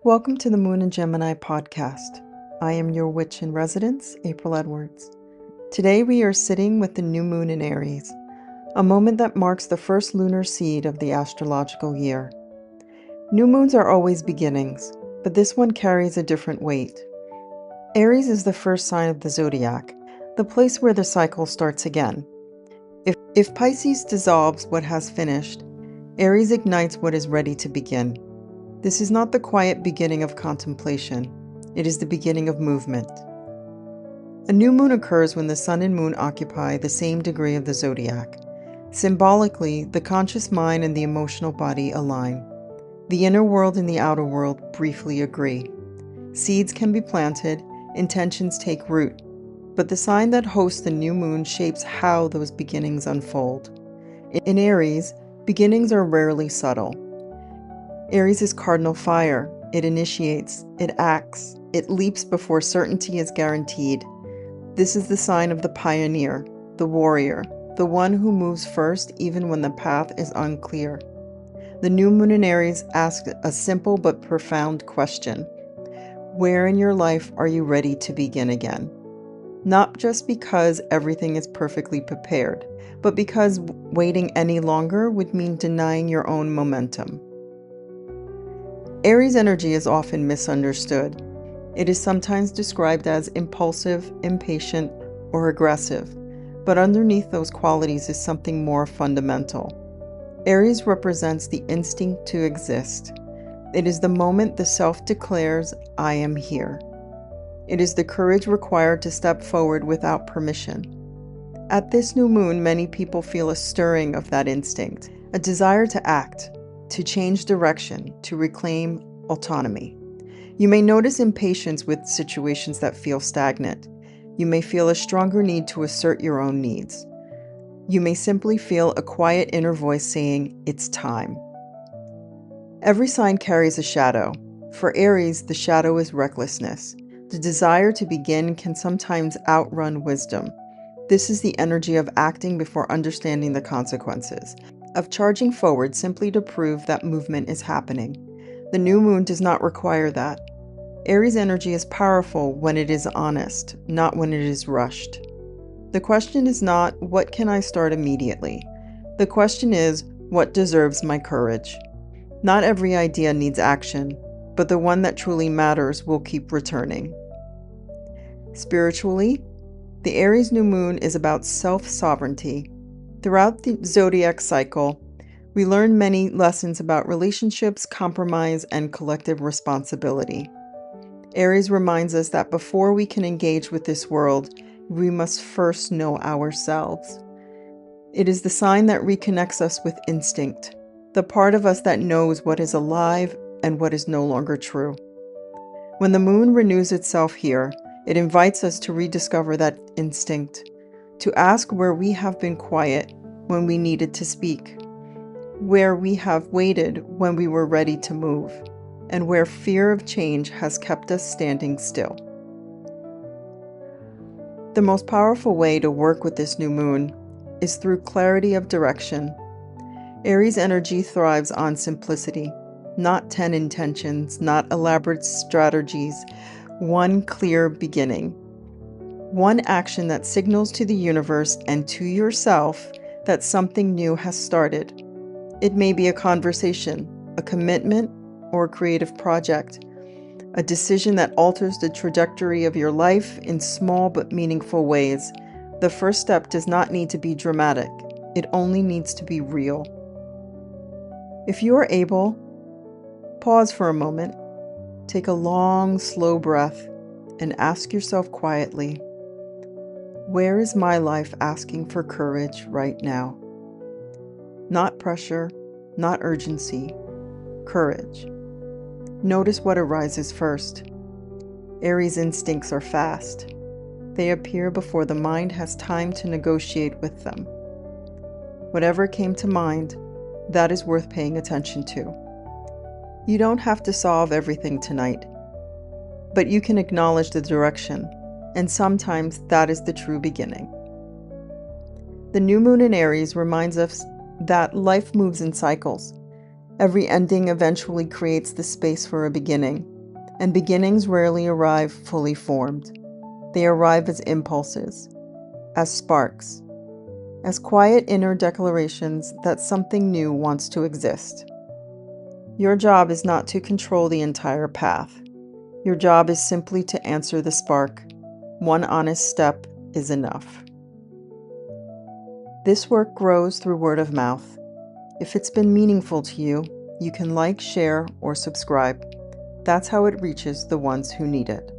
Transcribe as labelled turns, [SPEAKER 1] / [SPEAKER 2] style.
[SPEAKER 1] Welcome to the Moon and Gemini podcast. I am your witch in residence, April Edwards. Today we are sitting with the new moon in Aries, a moment that marks the first lunar seed of the astrological year. New moons are always beginnings, but this one carries a different weight. Aries is the first sign of the zodiac, the place where the cycle starts again. If Pisces dissolves what has finished, Aries ignites what is ready to begin. This is not the quiet beginning of contemplation. It is the beginning of movement. A new moon occurs when the sun and moon occupy the same degree of the zodiac. Symbolically, the conscious mind and the emotional body align. The inner world and the outer world briefly agree. Seeds can be planted, intentions take root, but the sign that hosts the new moon shapes how those beginnings unfold. In Aries, beginnings are rarely subtle. Aries is cardinal fire. It initiates, it acts, it leaps before certainty is guaranteed. This is the sign of the pioneer, the warrior, the one who moves first even when the path is unclear. The new moon in Aries asks a simple but profound question. Where in your life are you ready to begin again? Not just because everything is perfectly prepared, but because waiting any longer would mean denying your own momentum. Aries energy is often misunderstood. It is sometimes described as impulsive, impatient, or aggressive, but underneath those qualities is something more fundamental. Aries represents the instinct to exist. It is the moment the self declares, "I am here." It is the courage required to step forward without permission. At this new moon, many people feel a stirring of that instinct, a desire to act, to change direction, to reclaim autonomy. You may notice impatience with situations that feel stagnant. You may feel a stronger need to assert your own needs. You may simply feel a quiet inner voice saying, "It's time." Every sign carries a shadow. For Aries, the shadow is recklessness. The desire to begin can sometimes outrun wisdom. This is the energy of acting before understanding the consequences, of charging forward simply to prove that movement is happening. The new moon does not require that. Aries energy is powerful when it is honest, not when it is rushed. The question is not, what can I start immediately? The question is, what deserves my courage? Not every idea needs action, but the one that truly matters will keep returning. Spiritually, the Aries new moon is about self-sovereignty. Throughout the zodiac cycle, we learn many lessons about relationships, compromise, and collective responsibility. Aries reminds us that before we can engage with this world, we must first know ourselves. It is the sign that reconnects us with instinct, the part of us that knows what is alive and what is no longer true. When the moon renews itself here, it invites us to rediscover that instinct, to ask where we have been quiet when we needed to speak, where we have waited when we were ready to move, and where fear of change has kept us standing still. The most powerful way to work with this new moon is through clarity of direction. Aries energy thrives on simplicity, not 10 intentions, not elaborate strategies, one clear beginning. One action that signals to the universe and to yourself that something new has started. It may be a conversation, a commitment, or a creative project, a decision that alters the trajectory of your life in small but meaningful ways. The first step does not need to be dramatic. It only needs to be real. If you are able, pause for a moment, take a long, slow breath, and ask yourself quietly, where is my life asking for courage right now? Not pressure, not urgency, courage. Notice what arises first. Aries instincts are fast. They appear before the mind has time to negotiate with them. Whatever came to mind, that is worth paying attention to. You don't have to solve everything tonight, but you can acknowledge the direction, and sometimes that is the true beginning. The new moon in Aries reminds us that life moves in cycles. Every ending eventually creates the space for a beginning, and beginnings rarely arrive fully formed. They arrive as impulses, as sparks, as quiet inner declarations that something new wants to exist. Your job is not to control the entire path. Your job is simply to answer the spark. One honest step is enough. This work grows through word of mouth. If it's been meaningful to you, you can like, share, or subscribe. That's how it reaches the ones who need it.